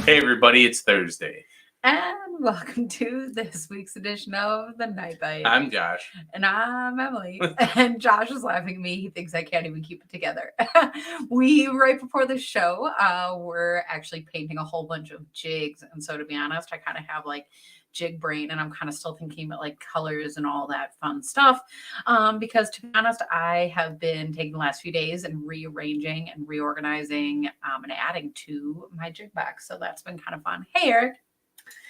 Hey everybody, it's Thursday. And welcome to this week's edition of The Night Bite. I'm Josh. And I'm Emily. And Josh is laughing at me. He thinks I can't even keep it together. Right before the show, we're actually painting a whole bunch of jigs. And so to be honest, I kind of have like jig brain and I'm kind of still thinking about like colors and all that fun stuff. Because to be honest, I have been taking the last few days and rearranging and reorganizing and adding to my jig box. So that's been kind of fun. Hey, Eric.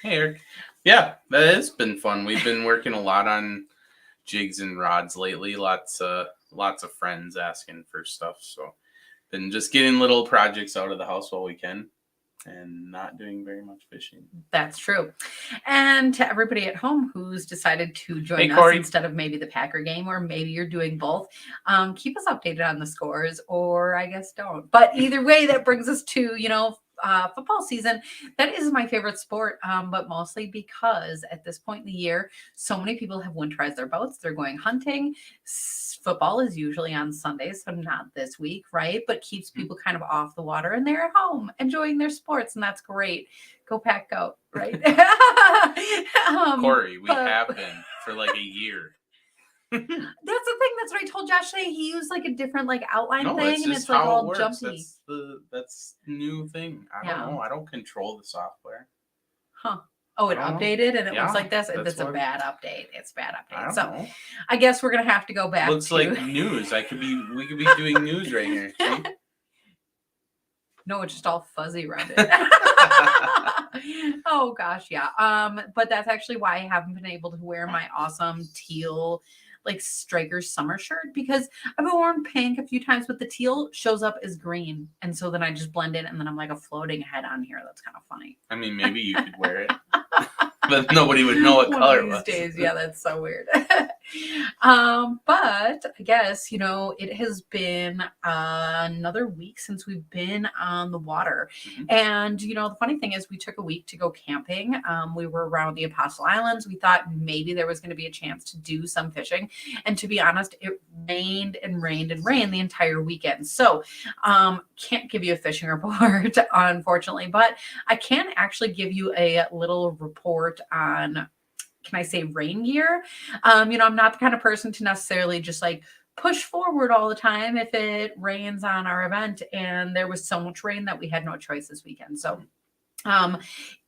Hey Eric. Yeah, that has been fun. We've been working a lot on jigs and rods lately. Lots of friends asking for stuff. So been just getting little projects out of the house while we can and not doing very much fishing. That's true. And to everybody at home who's decided to join Hey, us Corey. instead of maybe the Packer game, or maybe you're doing both, keep us updated on the scores, or I guess don't. But either way, that brings us to, football season. That is my favorite sport, but mostly because at this point in the year, so many people have winterized their boats. They're going hunting. Football is usually on Sundays, so not this week, right? But keeps people kind of off the water and they're at home enjoying their sports, and that's great. Go Pack, go, right? Corey, we have been for like a year. That's the thing. That's what I told Josh today. He used like a different like outline No, thing, and just it's like how it all works. jumpy. That's the new thing. I don't know. I don't control the software. Huh. Oh, it updated and it looks like this. That's a bad update. It's a bad update. I don't know. I guess we're gonna have to go back. Looks like news. We could be doing news right here. See? No, it's just all fuzzy around it. Oh gosh, yeah. But that's actually why I haven't been able to wear my awesome teal like striker summer shirt, because I've worn pink a few times, but the teal shows up as green, and so then I just blend in, and then I'm like a floating head on here. That's kind of funny. I mean, maybe you could wear it, but nobody would know what color it was. Days, yeah, that's so weird. But I guess it has been another week since we've been on the water, and the funny thing is we took a week to go camping. We were around the Apostle Islands. We thought maybe there was going to be a chance to do some fishing, and to be honest, it rained and rained and rained the entire weekend. So can't give you a fishing report, unfortunately, but I can actually give you a little report on, can I say, rain gear. I'm not the kind of person to necessarily just like push forward all the time if it rains on our event, and there was so much rain that we had no choice this weekend. So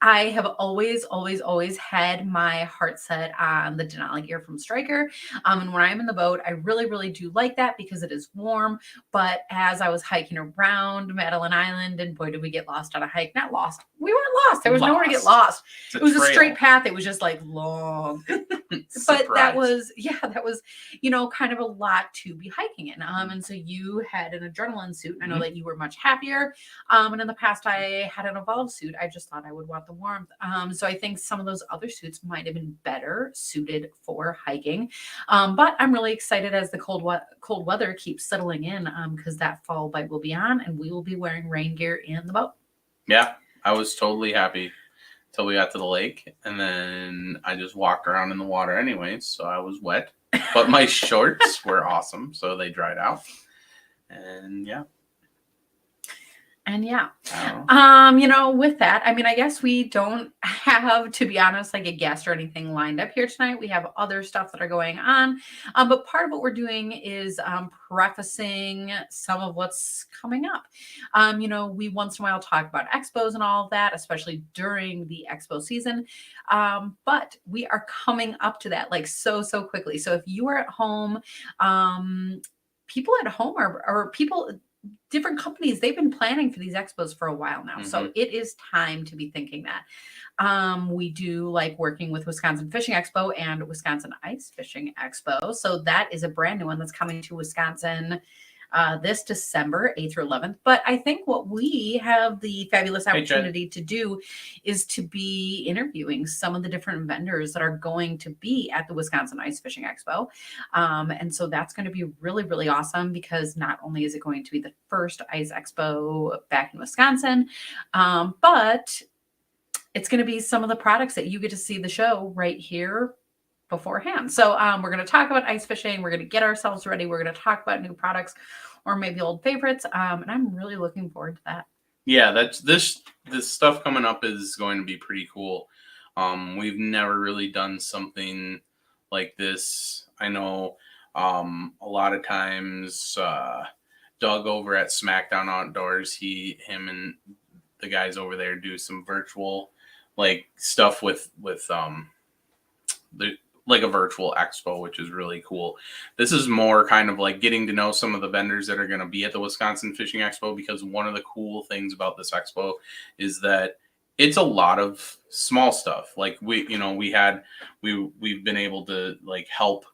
I have always had my heart set on the Denali gear from Striker. And when I'm in the boat, I really, really do like that because it is warm. But as I was hiking around Madeline Island, and boy, did we get lost on a hike. Not lost. We weren't lost. There was nowhere to get lost. It was a straight path. It was just like long. But that was kind of a lot to be hiking in. And so you had an adrenaline suit. I know that you were much happier. And in the past, I had an Evolve suit. I just thought I would want the warmth. So I think some of those other suits might have been better suited for hiking. But I'm really excited as the cold weather keeps settling in, because that fall bite will be on and we will be wearing rain gear in the boat. Yeah, I was totally happy till we got to the lake, and then I just walked around in the water anyways, so I was wet. But my shorts were awesome, so they dried out. And yeah. And yeah, with that, I mean, I guess we don't have, to be honest, like a guest or anything lined up here tonight. We have other stuff that are going on. But part of what we're doing is prefacing some of what's coming up. We once in a while talk about expos and all of that, especially during the expo season. But we are coming up to that like so quickly. So if you are at home, people at home or people, different companies, they've been planning for these expos for a while now. So it is time to be thinking that. We do like working with Wisconsin Fishing Expo and Wisconsin Ice Fishing Expo. So that is a brand new one that's coming to Wisconsin this December 8th through 11th. But I think what we have the fabulous opportunity to do is to be interviewing some of the different vendors that are going to be at the Wisconsin Ice Fishing Expo. And so that's going to be really, really awesome, because not only is it going to be the first ice expo back in Wisconsin, but it's going to be some of the products that you get to see the show right here beforehand. So we're going to talk about ice fishing. We're going to get ourselves ready. We're going to talk about new products or maybe old favorites. And I'm really looking forward to that. Yeah, that's this stuff coming up is going to be pretty cool. We've never really done something like this. I know a lot of times Doug over at SmackDown Outdoors, him and the guys over there do some virtual like stuff with the like a virtual expo, which is really cool. This is more kind of like getting to know some of the vendors that are going to be at the Wisconsin Fishing Expo, because one of the cool things about this expo is that it's a lot of small stuff. Like we've been able to like help,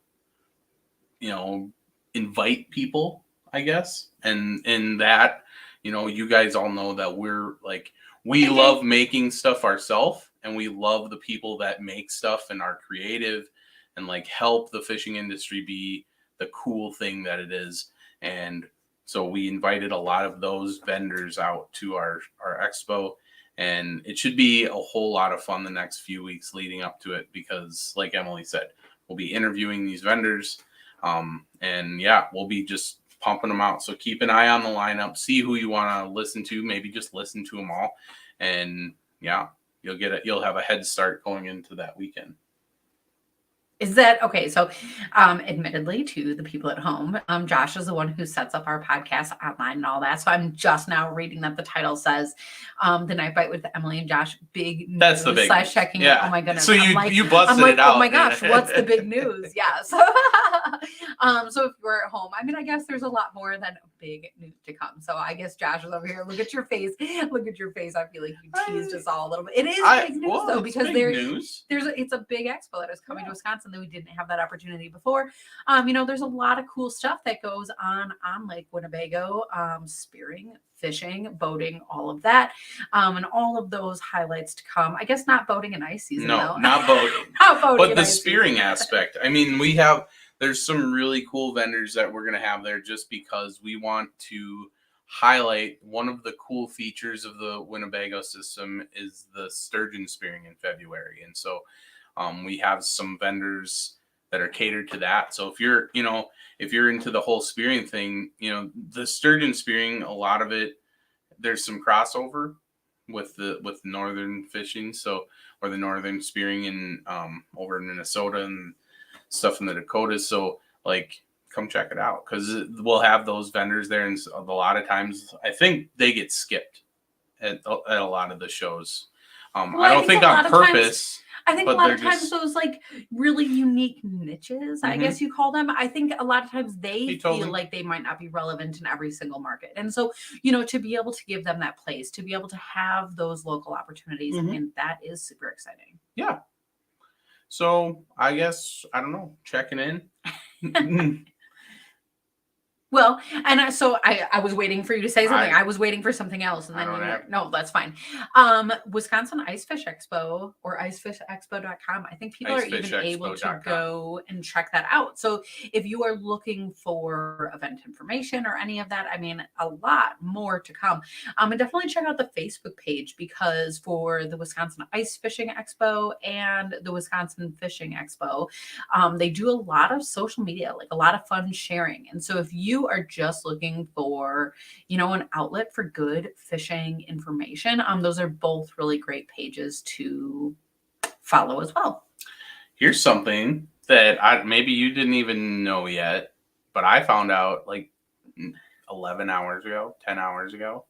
invite people, I guess. And in that, you guys all know that we love making stuff ourselves, and we love the people that make stuff and are creative and like help the fishing industry be the cool thing that it is. And so we invited a lot of those vendors out to our expo, and it should be a whole lot of fun the next few weeks leading up to it, because like Emily said, we'll be interviewing these vendors. And yeah, we'll be just pumping them out. So keep an eye on the lineup, see who you want to listen to, maybe just listen to them all. And yeah, you'll have a head start going into that weekend. Is that okay? So, admittedly, to the people at home, Josh is the one who sets up our podcast online and all that. So I'm just now reading that the title says, "The Night Bite with Emily and Josh." Big news. That's the big / checking. Yeah. Oh my goodness! So you busted it out. Oh my gosh! What's the big news? Yes. So if you're at home, I mean, I guess there's a lot more than big news to come. So I guess Josh is over here. Look at your face. Look at your face. I feel like you teased us all a little bit. It is big news though, because it's a big expo that is coming to Wisconsin that we didn't have that opportunity before. There's a lot of cool stuff that goes on Lake Winnebago, spearing, fishing, boating, all of that, and all of those highlights to come. I guess not boating in ice season. No, though. not boating. Not boating, but the spearing aspect. I mean, there's some really cool vendors that we're going to have there, just because we want to highlight one of the cool features of the Winnebago system is the sturgeon spearing in February. And so we have some vendors that are catered to that. So if you're into the whole spearing thing, the sturgeon spearing, a lot of it, there's some crossover with northern fishing. Or the northern spearing in over in Minnesota and stuff in the Dakotas. So like, come check it out, because we'll have those vendors there. And a lot of times I think they get skipped at a lot of the shows. I don't think on purpose. I think a lot of times those like really unique niches, I guess you call them, I think a lot of times they feel like they might not be relevant in every single market. And so, to be able to give them that place, to be able to have those local opportunities, I mean, that is super exciting. Yeah. So I guess, I don't know, checking in. Well, and I was waiting for you to say something. I was waiting for something else. And then no, that's fine. Wisconsin Ice Fish Expo, or icefishexpo.com. I think people are even able to go and check that out. So if you are looking for event information or any of that, I mean, a lot more to come. And definitely check out the Facebook page, because for the Wisconsin Ice Fishing Expo and the Wisconsin Fishing Expo, they do a lot of social media, like a lot of fun sharing. And so if you are just looking for, an outlet for good fishing information, those are both really great pages to follow as well. Here's something that maybe you didn't even know yet, but I found out like 10 hours ago,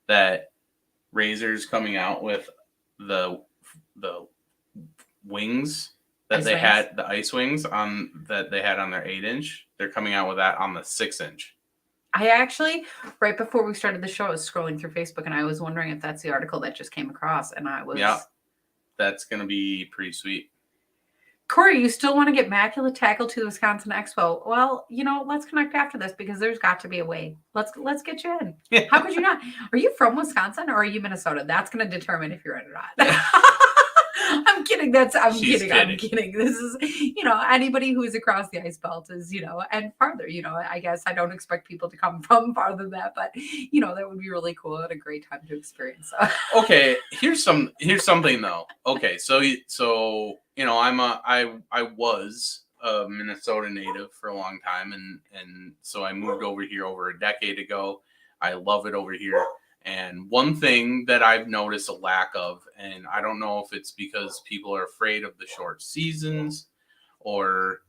that Razor's coming out with the wings that had, the ice wings that they had on their 8-inch. They're coming out with that on the 6-inch. I actually, right before we started the show, I was scrolling through Facebook, and I was wondering if that's the article that just came across. And I was, yeah, that's going to be pretty sweet. Corey, you still want to get Macula Tackle to the Wisconsin Expo? Well, let's connect after this, because there's got to be a way. Let's get you in. How could you not? Are you from Wisconsin or are you Minnesota? That's going to determine if you're in or not. I'm kidding. I'm kidding. This is, anybody who is across the ice belt is, and farther, I guess I don't expect people to come from farther than that, but that would be really cool and a great time to experience. Okay. Here's something though. Okay. So, I was a Minnesota native for a long time. And so I moved over here over a decade ago. I love it over here. And one thing that I've noticed a lack of, and I don't know if it's because people are afraid of the short seasons or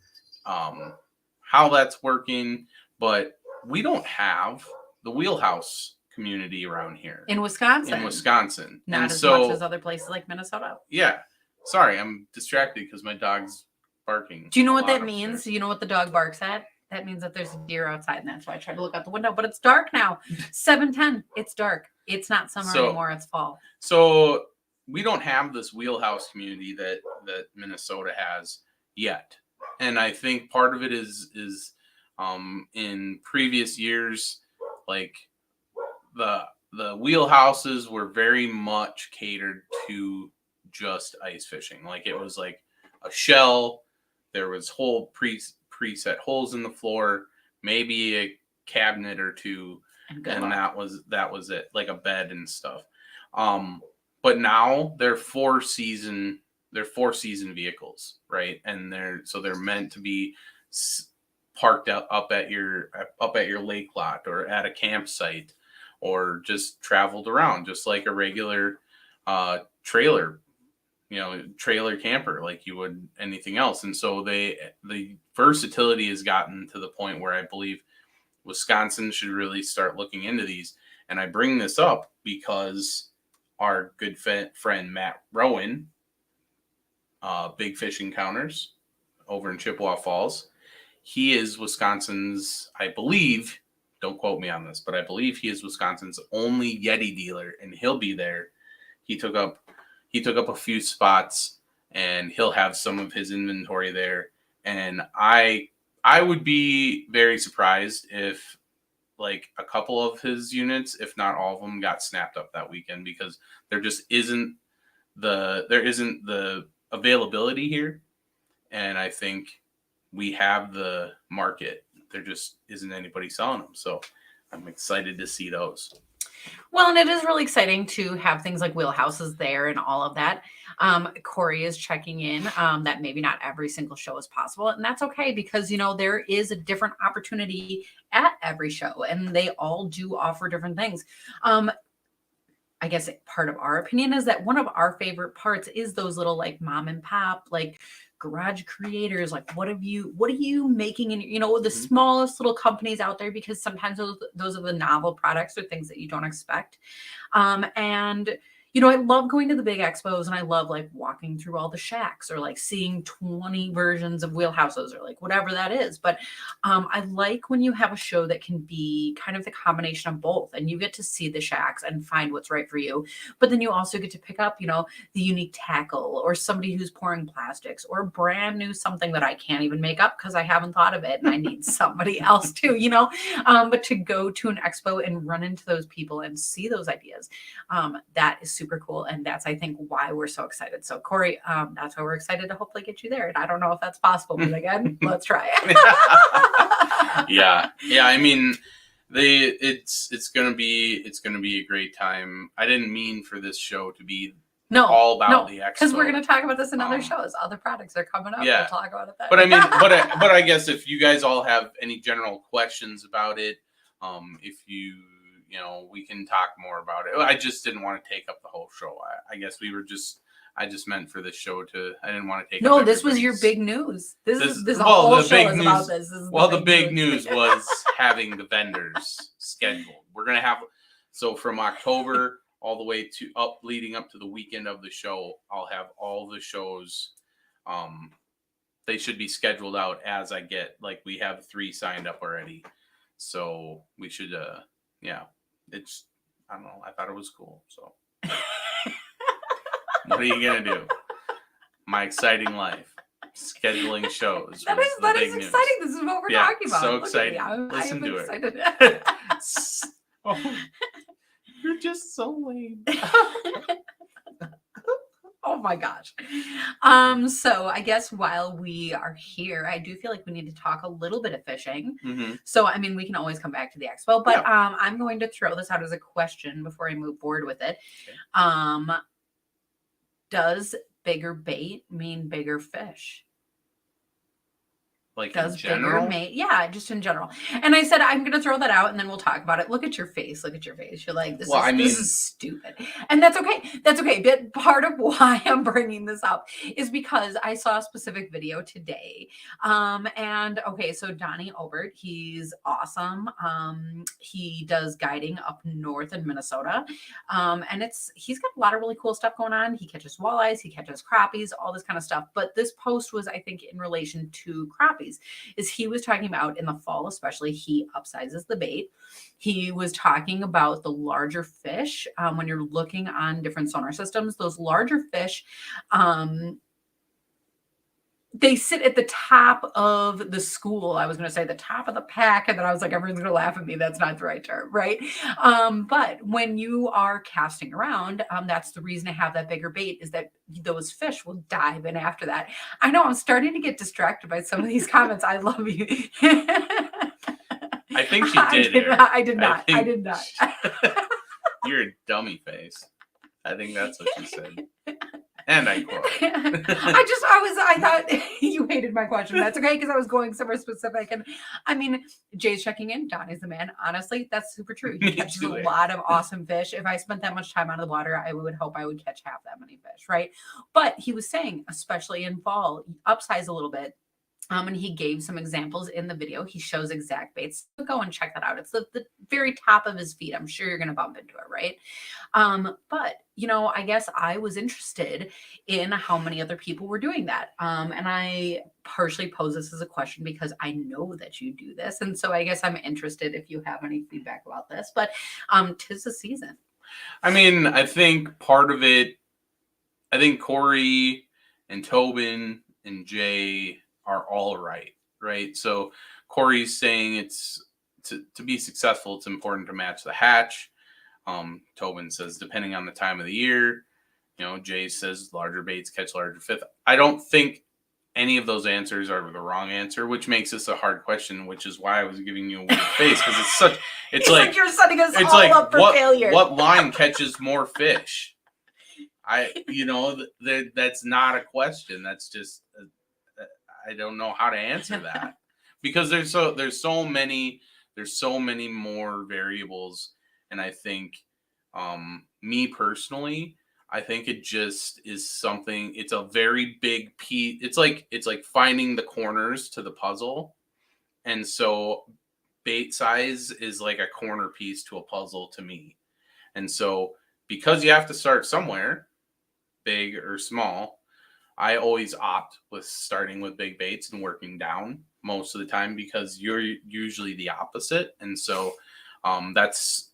how that's working, but we don't have the wheelhouse community around here In Wisconsin. Not as much as other places like Minnesota. Yeah. Sorry, I'm distracted because my dog's barking. Do you know what that means? You know what the dog barks at? That means that there's a deer outside, and that's why I tried to look out the window. But it's dark now. 7:10. It's dark. It's not summer anymore. It's fall. So we don't have this wheelhouse community that Minnesota has yet, and I think part of it is in previous years, like the wheelhouses were very much catered to just ice fishing. Like it was like a shell. There was whole preset holes in the floor, maybe a cabinet or two, and that was it, like a bed and stuff. But now they're four season vehicles, right? And they're meant to be parked up at your lake lot or at a campsite, or just traveled around just like a regular trailer camper, like you would anything else. And so the versatility has gotten to the point where I believe Wisconsin should really start looking into these. And I bring this up because our good friend Matt Rowan, Big Fish Encounters over in Chippewa Falls, he is Wisconsin's, I believe, don't quote me on this, but I believe he is Wisconsin's only Yeti dealer, and he'll be there. He took up a few spots, and he'll have some of his inventory there. And I would be very surprised if like a couple of his units, if not all of them, got snapped up that weekend, because there just isn't the availability here. And I think we have the market. There just isn't anybody selling them. So I'm excited to see those. Well, and it is really exciting to have things like wheelhouses there and all of that. Corey is checking in that maybe not every single show is possible. And that's okay, because, there is a different opportunity at every show, and they all do offer different things. I guess part of our opinion is that one of our favorite parts is those little like mom and pop, like garage creators. Like, what are you making in, the smallest little companies out there, because sometimes those are the novel products or things that you don't expect. And I love going to the big expos, and I love like walking through all the shacks, or like seeing 20 versions of wheelhouses, or like whatever that is. But I like when you have a show that can be kind of the combination of both, and you get to see the shacks and find what's right for you. But then you also get to pick up, the unique tackle, or somebody who's pouring plastics, or brand new something that I can't even make up because I haven't thought of it and I need somebody else to, but to go to an expo and run into those people and see those ideas, that is super cool. And that's, I think, why we're so excited. So Corey, that's why we're excited to hopefully get you there. And I don't know if that's possible, but again, let's try it. Yeah. I mean, it's gonna be a great time. I didn't mean for this show to be all about the expo, because we're going to talk about this in other shows. Other products are coming up. Yeah. We'll talk about it then. But I mean, but I guess if you guys all have any general questions about it, if you we can talk more about it. I just didn't want to take up the whole show. I guess I just meant for this show I didn't want to take up. No, this was your big news. This whole show is about this. The big news was having the vendors scheduled. We're going to have, so from October all the way leading up to the weekend of the show, I'll have all the shows. They should be scheduled out as I get, like, we have 3 signed up already. So we should, it's, I don't know. I thought it was cool. So what are you going to do? My exciting life. Scheduling shows. That is exciting. This is what we're talking about. So exciting. Listen to it. Oh, you're just so lame. Oh my gosh. So I guess while we are here, I do feel like we need to talk a little bit of fishing. Mm-hmm. So, I mean, we can always come back to the expo, but I'm going to throw this out as a question before I move forward with it. Okay. Does bigger bait mean bigger fish? Like does in general? bigger mate. Yeah, just in general. And I said, I'm gonna throw that out and then we'll talk about it. Look at your face. Look at your face. You're like, Well, I this mean, is stupid. And that's okay. That's okay. But part of why I'm bringing this up is because I saw a specific video today. And okay, so Donnie Obert, he's awesome. He does guiding up north in Minnesota. And he's got a lot of really cool stuff going on. He catches walleyes, he catches crappies, all this kind of stuff. But this post was, I think, in relation to crappies. Is he was talking about in the fall, especially, he upsizes the bait. He was talking about the larger fish. When you're looking on different sonar systems, those larger fish, they sit at the top of the school. I was going to say the top of the pack. And then I was like, everyone's going to laugh at me. That's not the right term, right? But when you are casting around, that's the reason to have that bigger bait, is that those fish will dive in after that. I know I'm starting to get distracted by some of these comments. I love you. I think she did. I did not. I did not. You're a dummy face. I think that's what she said. And I quote. I thought you hated my question. That's okay, because I was going somewhere specific. And I mean, Jay's checking in. Donnie's the man. Honestly, that's super true. He catches a lot of awesome fish. If I spent that much time out of the water, I would hope I would catch half that many fish, right? But he was saying, especially in fall, upsize a little bit. And he gave some examples in the video. He shows exact baits. So go and check that out. It's the very top of his feet. I'm sure you're going to bump into it, right? But, I guess I was interested in how many other people were doing that. And I partially pose this as a question because I know that you do this. And so I guess I'm interested if you have any feedback about this. But 'tis the season. I mean, I think part of it, I think Corey and Tobin and Jay are all right? So Corey's saying it's to be successful, it's important to match the hatch. Tobin says depending on the time of the year. Jay says larger baits catch larger fish. I don't think any of those answers are the wrong answer, which makes this a hard question, which is why I was giving you a weird face, because it's like you're setting us all up for failure. What line catches more fish? That's not a question. That's just I don't know how to answer that because there's so many more variables, and I think me personally, I think it just is something. It's a very big piece. It's like finding the corners to the puzzle, and so bait size is like a corner piece to a puzzle to me. And so because you have to start somewhere, big or small, I always opt with starting with big baits and working down most of the time, because you're usually the opposite. And so that's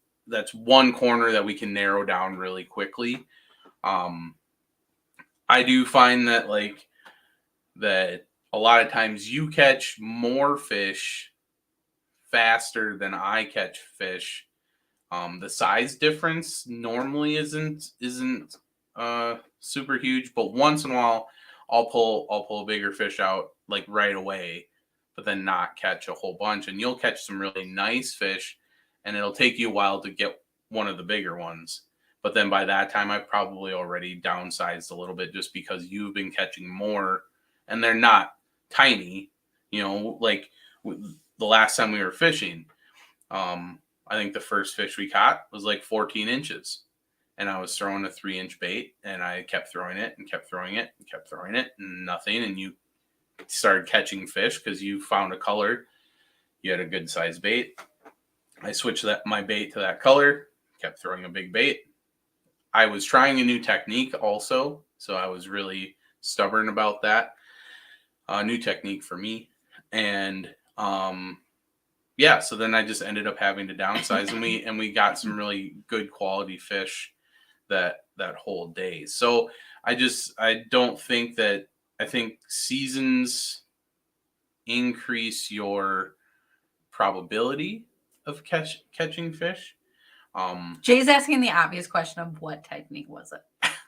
one corner that we can narrow down really quickly. I do find that that a lot of times you catch more fish faster than I catch fish. The size difference normally isn't super huge, but once in a while I'll pull a bigger fish out like right away, but then not catch a whole bunch. And you'll catch some really nice fish, and it'll take you a while to get one of the bigger ones. But then by that time, I've probably already downsized a little bit, just because you've been catching more, and they're not tiny. Like the last time we were fishing, I think the first fish we caught was like 14 inches. And I was throwing a 3-inch bait, and I kept throwing it and kept throwing it and kept throwing it, and nothing. And you started catching fish because you found a color. You had a good size bait. I switched my bait to that color, kept throwing a big bait. I was trying a new technique also, so I was really stubborn about that. New technique for me. And so then I just ended up having to downsize, and we got some really good quality fish that whole day. So I don't think that, I think seasons increase your probability of catching fish. Jay's asking the obvious question of what technique was it?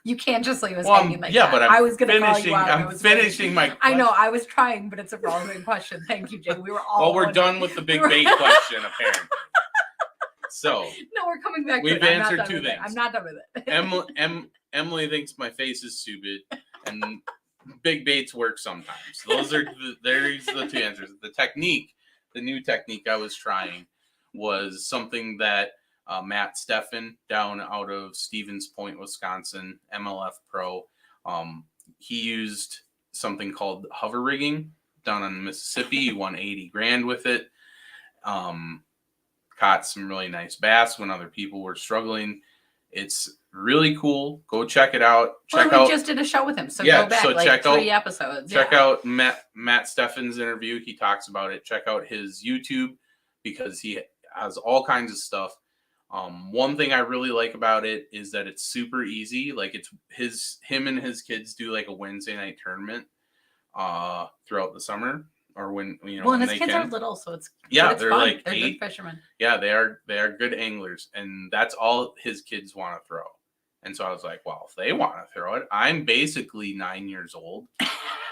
You can't just leave us hanging like yeah, that. But I was going to call you out. I'm finishing my question. I know, I was trying, but it's a relevant question. Thank you, Jay. We were all Well, we're done with the big bait question, apparently. So no, we're coming back. We've answered two things. I'm not done with it. Emily thinks my face is stupid, and big baits work sometimes. There's the two answers. The technique, the new technique I was trying was something that Matt Steffen down out of Stevens Point, Wisconsin, MLF Pro. He used something called hover rigging down on Mississippi. He won 80 grand with it. Caught some really nice bass when other people were struggling. It's really cool. Go check it out. We just did a show with him, so go back like 3 episodes. Check out Matt Steffen's interview. He talks about it. Check out his YouTube because he has all kinds of stuff. One thing I really like about it is that it's super easy. Like it's him and his kids do like a Wednesday night tournament throughout the summer, or when Well, and his kids are little, so it's they're fun. like They're 8 good fishermen. Yeah, they are good anglers, and that's all his kids want to throw. And so I was like, well, if they want to throw it, I'm basically 9 years old,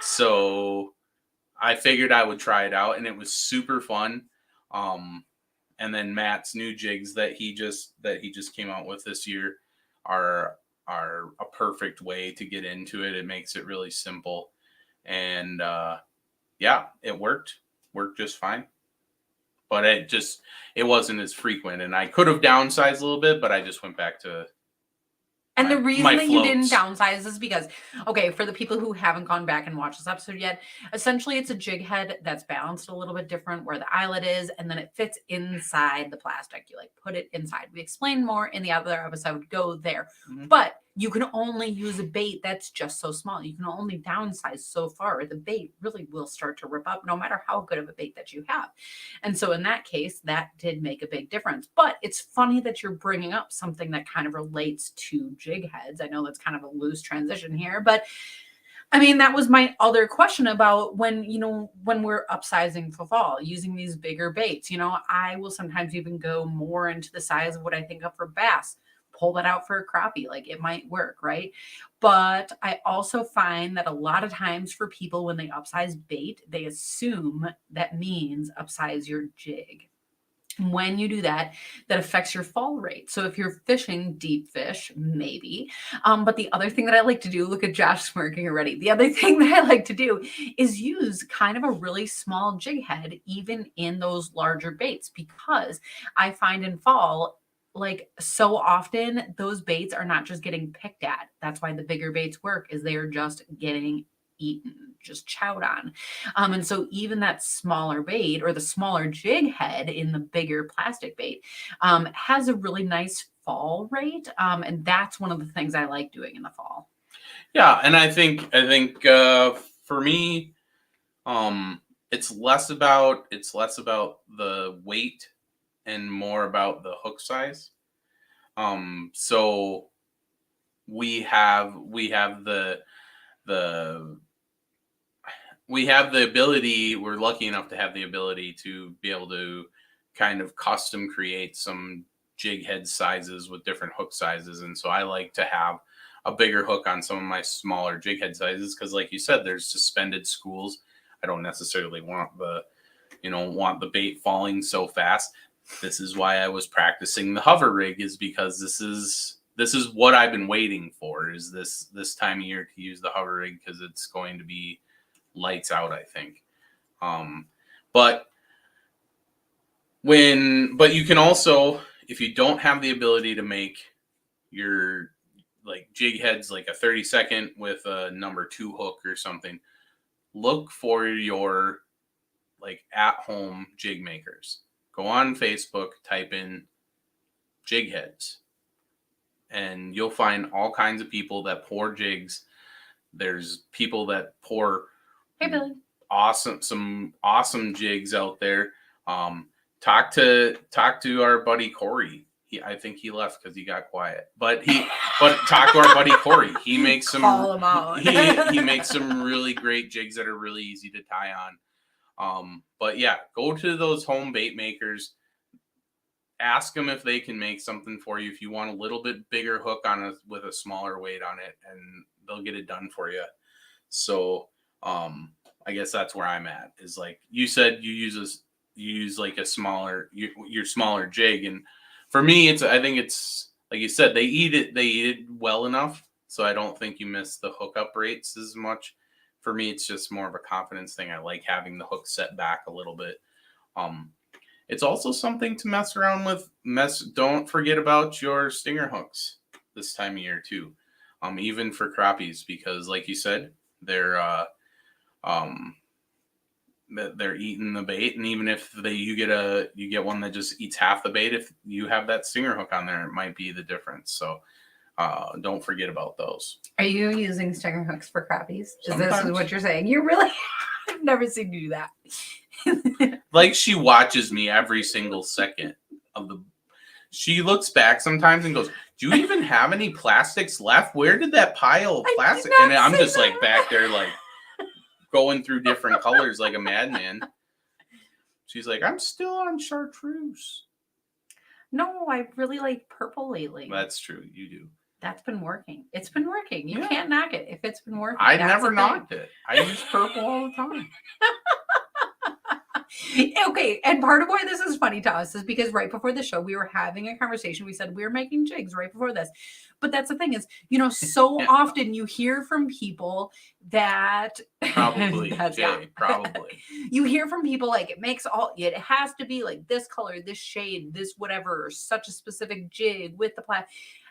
so I figured I would try it out, and it was super fun. And then Matt's new jigs that he just came out with this year are a perfect way to get into it. It makes it really simple, and it worked just fine. But it wasn't as frequent, and I could have downsized a little bit, but I just went back to. And the reason that you didn't downsize is because, okay, for the people who haven't gone back and watched this episode yet, essentially it's a jig head that's balanced a little bit different where the eyelet is, and then it fits inside the plastic. You like put it inside. We explained more in the other episode. Go there. Mm-hmm. But you can only use a bait that's just so small. You can only downsize so far. The bait really will start to rip up no matter how good of a bait that you have. And so in that case, that did make a big difference. But it's funny that you're bringing up something that kind of relates to jig heads. I know that's kind of a loose transition here, but I mean, that was my other question about when we're upsizing for fall, using these bigger baits. I will sometimes even go more into the size of what I think of for bass. Pull that out for a crappie, like it might work, right? But I also find that a lot of times for people, when they upsize bait, they assume that means upsize your jig. When you do that, that affects your fall rate. So if you're fishing deep fish, maybe. But the other thing that I like to do, look at Josh smirking already. The other thing that I like to do is use kind of a really small jig head, even in those larger baits, because I find in fall, like so often those baits are not just getting picked at. That's why the bigger baits work, is they are just getting eaten, just chowed on. And so even that smaller bait or the smaller jig head in the bigger plastic bait has a really nice fall rate. And that's one of the things I like doing in the fall. Yeah. And I think for me, it's less about the weight and more about the hook size. So we have the ability, we're lucky enough to have the ability to be able to kind of custom create some jig head sizes with different hook sizes. And so I like to have a bigger hook on some of my smaller jig head sizes, because like you said, there's suspended schools. I don't necessarily want the bait falling so fast. This is why I was practicing the hover rig, is because this is what I've been waiting for, is this time of year to use the hover rig, because it's going to be lights out, I think. But you can also, if you don't have the ability to make your like jig heads like a 30-second with a number 2 hook or something, look for your like at-home jig makers. Go on Facebook, type in jig heads, and you'll find all kinds of people that pour jigs. There's people that pour some awesome jigs out there. Talk to our buddy Corey. I think he left because he got quiet. But talk to our buddy Corey. He makes some call him out. he makes some really great jigs that are really easy to tie on. But yeah, go to those home bait makers. Ask them if they can make something for you if you want a little bit bigger hook with a smaller weight on it, and they'll get it done for you. So I guess that's where I'm at, is like you said, you use like a smaller your smaller jig, and for me I think it's like you said, they eat it well enough, so I don't think you miss the hookup rates as much For me, it's just more of a confidence thing. I like having the hook set back a little bit. It's also something to mess around with. Don't forget about your stinger hooks this time of year too. Even for crappies, because like you said, they're they're eating the bait, and even if you get one that just eats half the bait, if you have that stinger hook on there, it might be the difference. So don't forget about those. Are you using stinger hooks for crappies? Sometimes. Is this what you're saying? You really? I've never seen you do that. Like, she watches me every single second of the. She looks back sometimes and goes, "Do you even have any plastics left? Where did that pile of plastic?" And I'm just like back there, like going through different colors like a madman. She's like, "I'm still on chartreuse." No, I really like purple lately. That's true. You do. That's been working. It's been working. You Yeah. can't knock it if it's been working. I That's never the thing. knocked it. I use purple all the time. Okay, and part of why this is funny to us is because right before the show we were having a conversation. We said we were making jigs right before this, but that's the thing is, so Yeah. often you hear from people that Probably, that's, Jay, yeah. probably. You hear from people like it has to be like this color, this shade, this whatever, such a specific jig with the plat.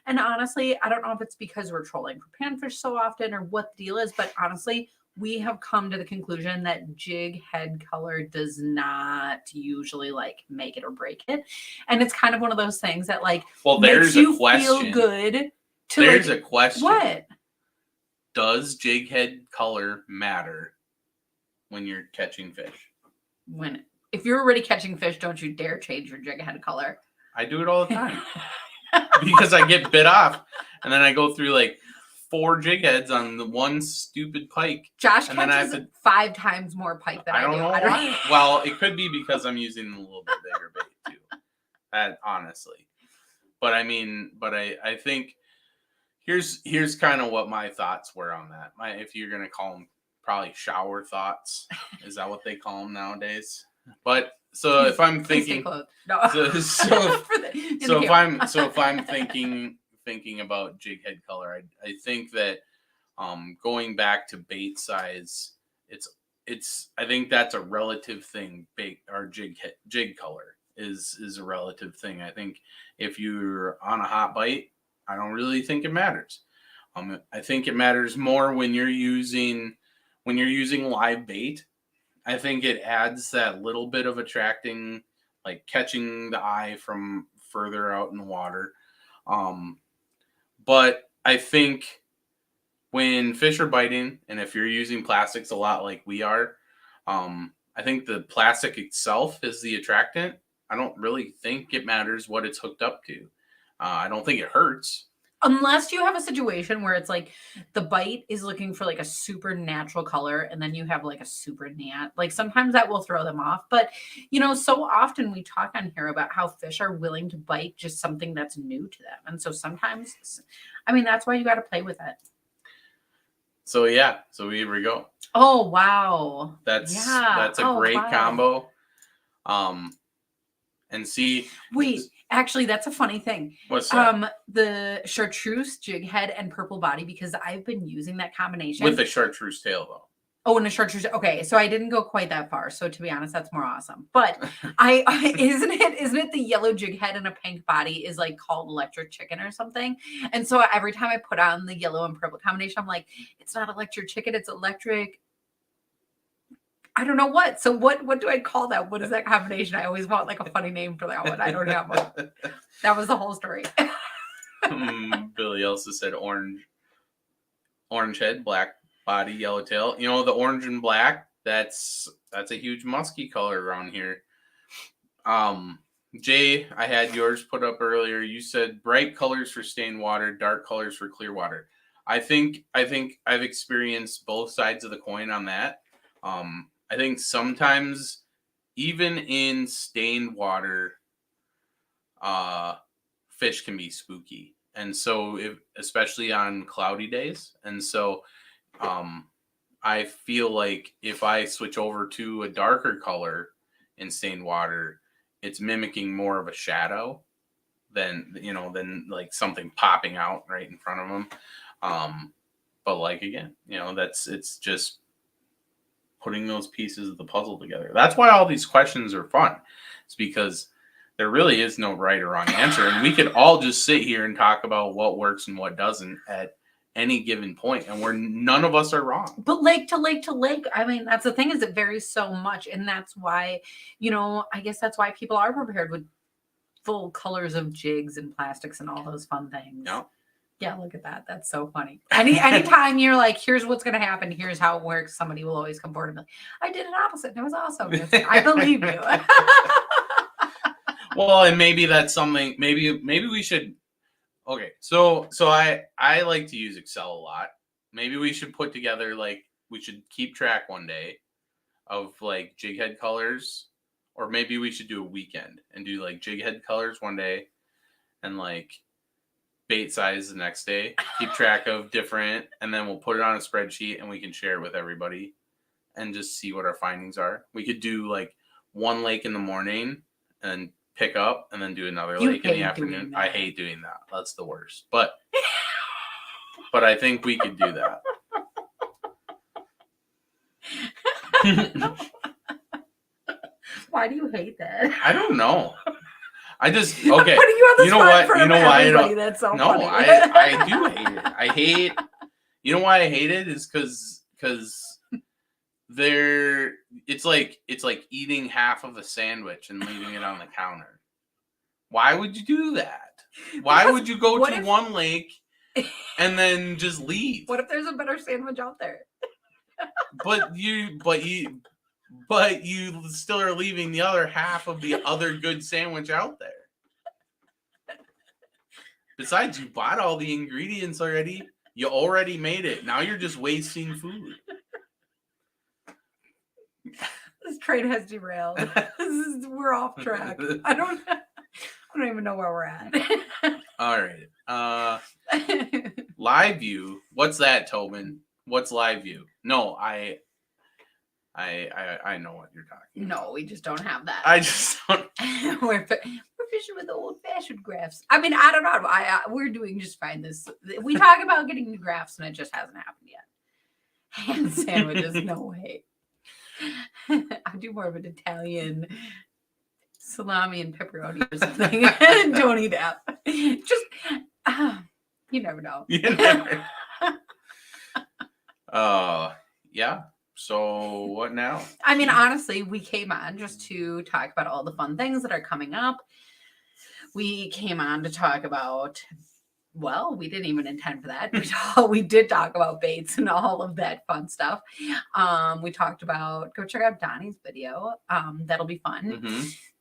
And honestly, I don't know if it's because we're trolling for panfish so often or what the deal is, but honestly, we have come to the conclusion that jig head color does not usually like make it or break it. And it's kind of one of those things that like There's makes you a question. feel good to There's like, a question. what? Does jig head color matter when you're catching fish? If you're already catching fish, don't you dare change your jig head color. I do it all the time. Because I get bit off, and then I go through like 4 jig heads on the one stupid pike. Josh And then I catches have to- 5 times more pike than I don't do. know why. Well, it could be because I'm using a little bit bigger bait too. Honestly, but I think here's kind of what my thoughts were on that. If you're gonna call them probably shower thoughts, is that what they call them nowadays? But so if I'm thinking, no. if I'm thinking about jig head color, I think that going back to bait size, I think that's a relative thing. Bait or jig color is a relative thing. I think if you're on a hot bite, I don't really think it matters. I think it matters more when you're using live bait. I think it adds that little bit of attracting, like catching the eye from further out in the water. But I think when fish are biting, and if you're using plastics a lot like we are, I think the plastic itself is the attractant. I don't really think it matters what it's hooked up to. I don't think it hurts. Unless you have a situation where it's like the bite is looking for like a super natural color and then you have like a super nat. Like sometimes that will throw them off. But, so often we talk on here about how fish are willing to bite just something that's new to them. And so sometimes, that's why you got to play with it. So, yeah. So here we go. Oh, wow. That's a great combo. And see. Wait. Actually, that's a funny thing. What's that? The chartreuse jig head and purple body, because I've been using that combination with a chartreuse tail, though. Oh, and a chartreuse. Okay, so I didn't go quite that far. So to be honest, that's more awesome. But isn't it the yellow jig head and a pink body is like called electric chicken or something? And so every time I put on the yellow and purple combination, I'm like, it's not electric chicken, it's electric. I don't know what. So what do I call that? What is that combination? I always want like a funny name for that one. I don't have one. That was the whole story. Billy also said orange head, black body, yellow tail. The orange and black, that's a huge musky color around here. Jay, I had yours put up earlier. You said bright colors for stained water, dark colors for clear water. I think I've experienced both sides of the coin on that. I think sometimes even in stained water, fish can be spooky. And so especially on cloudy days. And so I feel like if I switch over to a darker color in stained water, it's mimicking more of a shadow than like something popping out right in front of them. But like, again, it's just putting those pieces of the puzzle together. That's why all these questions are fun. It's because there really is no right or wrong answer. And we could all just sit here and talk about what works and what doesn't at any given point, and where none of us are wrong. But lake to lake to lake, I mean, that's the thing, is it varies so much. And that's why, I guess that's why people are prepared with full colors of jigs and plastics and all those fun things. No. Yeah, look at that. That's so funny. Anytime you're like, here's what's going to happen, here's how it works, somebody will always come forward and be like, I did an opposite and it was awesome. I believe you. Well, and maybe that's something, maybe we should, okay. So I like to use Excel a lot. Maybe we should put together, like, we should keep track one day of like jig head colors, or maybe we should do a weekend and do like jig head colors one day and like bait size the next day, keep track of different, and then we'll put it on a spreadsheet and we can share it with everybody and just see what our findings are. We could do like one lake in the morning and pick up, and then do another lake in the afternoon. I hate doing that. That's the worst. But I think we could do that. Why do you hate that? I don't know. I just, okay. I'm putting you on the You know spot what? in front You know of why I everybody. don't. That's so No, funny. I do hate it. I hate. You know why I hate it is because it's like eating half of a sandwich and leaving it on the counter. Why would you do that? Why Because would you go what to if- one lake and then just leave? What if there's a better sandwich out there? But you still are leaving the other half of the other good sandwich out there. Besides, you bought all the ingredients already. You already made it. Now you're just wasting food. This train has derailed. We're off track. I don't even know where we're at. All right. Live view. What's that, Tobin? What's live view? No, I know what you're talking about. No, we just don't have that. I just don't. we're fishing with the old-fashioned graphs. I mean, I don't know. We're doing just fine. We talk about getting new graphs, and it just hasn't happened yet. Hand sandwiches, no way. I do more of an Italian salami and pepperoni or something. Don't eat that. Just you never know. You never. Yeah. So what now? I mean, honestly, we came on just to talk about all the fun things that are coming up. We came on to talk about, well, we didn't even intend for that. We did talk about baits and all of that fun stuff. We talked about, go check out Donnie's video. That'll be fun.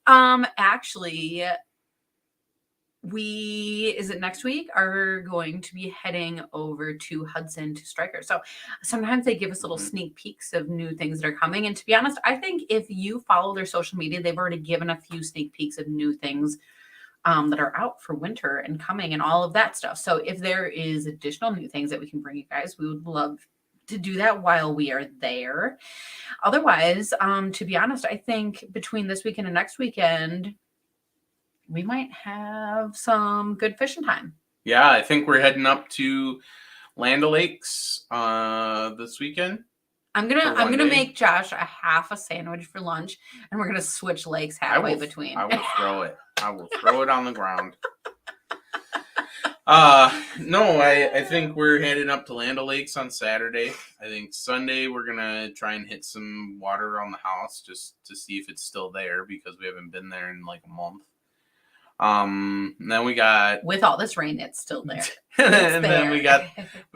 Mm-hmm. Actually, is it next week, are going to be heading over to Hudson to Striker. So sometimes they give us little sneak peeks of new things that are coming. And to be honest, I think if you follow their social media, they've already given a few sneak peeks of new things that are out for winter and coming and all of that stuff. So if there is additional new things that we can bring you guys, we would love to do that while we are there. Otherwise, to be honest, I think between this weekend and next weekend, we might have some good fishing time. Yeah, I think we're heading up to Land O'Lakes this weekend. I'm gonna make Josh a half a sandwich for lunch, and we're gonna switch lakes halfway between. I will throw it. I will throw it on the ground. No, I think we're heading up to Land O'Lakes on Saturday. I think Sunday we're gonna try and hit some water around the house just to see if it's still there, because we haven't been there in like a month. And then we got, with all this rain, it's still there. and then we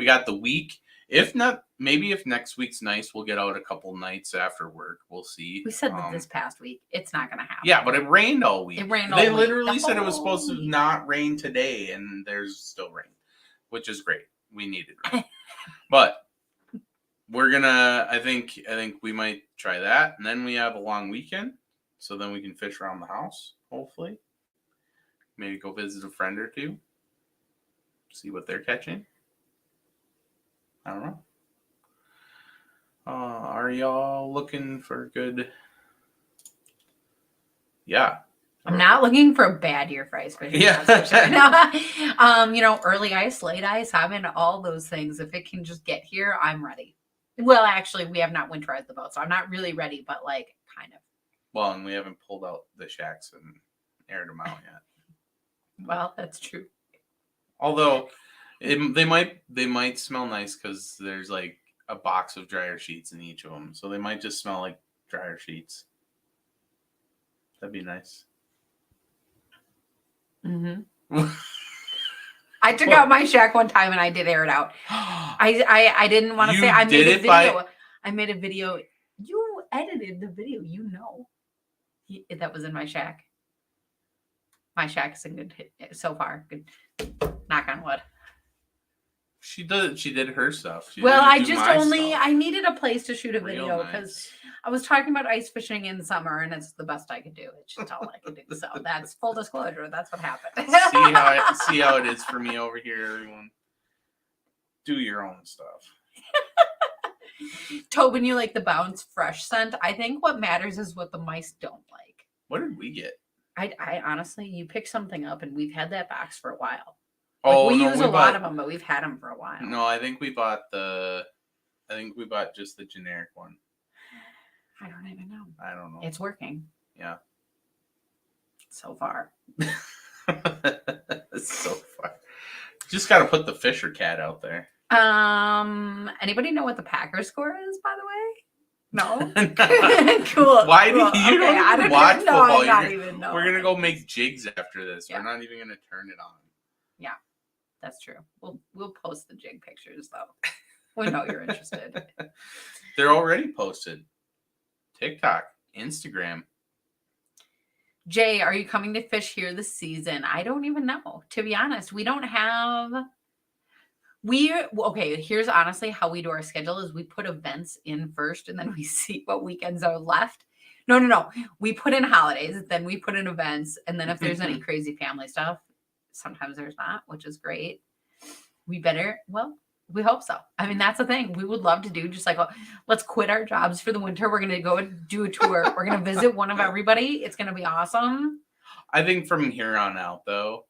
got the week. If not, maybe if next week's nice, we'll get out a couple nights after work. We'll see. We said that this past week. It's not going to happen. Yeah, but it rained all week. It rained all They week. literally The said it was whole supposed to week. not rain today, and there's still rain, which is great. We needed rain. But we're gonna. I think we might try that, and then we have a long weekend, so then we can fish around the house. Hopefully, maybe go visit a friend or two, see what they're catching. I don't know. Are y'all looking for good? Yeah. I'm not looking for a bad year for ice fishing. Yeah. That's for sure. Early ice, late ice, I'm into all those things. If it can just get here, I'm ready. Well, actually, we have not winterized the boat, so I'm not really ready, but like kind of. Well, and we haven't pulled out the shacks and aired them out yet. Well, that's true. Although they might smell nice because there's like a box of dryer sheets in each of them, so they might just smell like dryer sheets. That'd be nice. Mm-hmm. I took out my shack one time and I did air it out. I didn't want to say I made a video. I made a video. You edited the video, you know. That was in my shack. My shack is in good so far. Good. Knock on wood. She did her stuff. I needed a place to shoot a video because I was talking about ice fishing in summer and it's the best I could do. It's just all I could do. So that's full disclosure. That's what happened. see how it is for me over here, everyone. Do your own stuff. Tobin, you like the Bounce Fresh scent. I think what matters is what the mice don't like. What did we get? I honestly, you pick something up and we've had that box for a while. We use a lot of them, but we've had them for a while. No, I think we bought just the generic one. I don't even know. I don't know. It's working. Yeah. So far. So far. Just got to put the Fisher cat out there. Anybody know what the Packers score is, by the way? No. Cool. Why do you don't watch football? We're gonna go make jigs after this. Yeah. We're not even gonna turn it on. Yeah, that's true. We'll post the jig pictures though. We know you're interested. They're already posted. TikTok, Instagram. Jay, are you coming to fish here this season? I don't even know. To be honest, we don't have. Here's honestly how we do our schedule is we put events in first and then we see what weekends are left. No. We put in holidays, then we put in events. And then if there's any crazy family stuff, sometimes there's not, which is great. We hope so. I mean, that's the thing. We would love to do just like, let's quit our jobs for the winter. We're going to go do a tour. We're going to visit one of everybody. It's going to be awesome. I think from here on out though,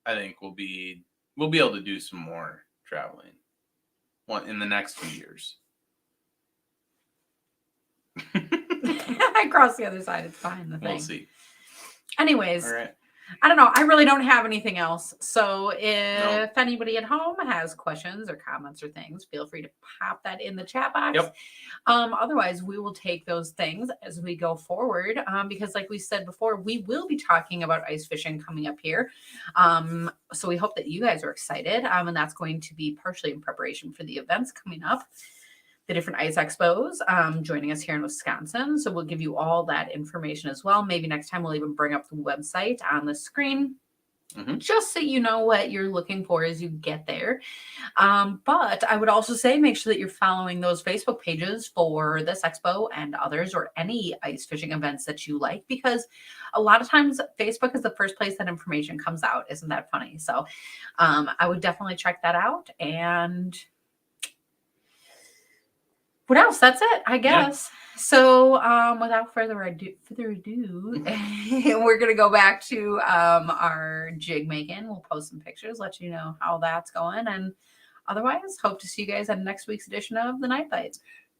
I think we'll be able to do some more traveling in the next 2 years. I cross the other side. It's fine. We'll see. Anyways, all right. I don't know. I really don't have anything else. So if anybody at home has questions or comments or things, feel free to pop that in the chat box. Yep. Otherwise, we will take those things as we go forward because like we said before, we will be talking about ice fishing coming up here. So we hope that you guys are excited. And that's going to be partially in preparation for the events coming up. The different ice expos joining us here in Wisconsin. So we'll give you all that information as well. Maybe next time we'll even bring up the website on the screen just so you know what you're looking for as you get there. But I would also say make sure that you're following those Facebook pages for this expo and others or any ice fishing events that you like, because a lot of times Facebook is the first place that information comes out. Isn't that funny? So I would definitely check that out. And what else? That's it, I guess. Yeah. So without further ado, we're going to go back to our jig making. We'll post some pictures, let you know how that's going. And otherwise, hope to see you guys on next week's edition of The Night Bites.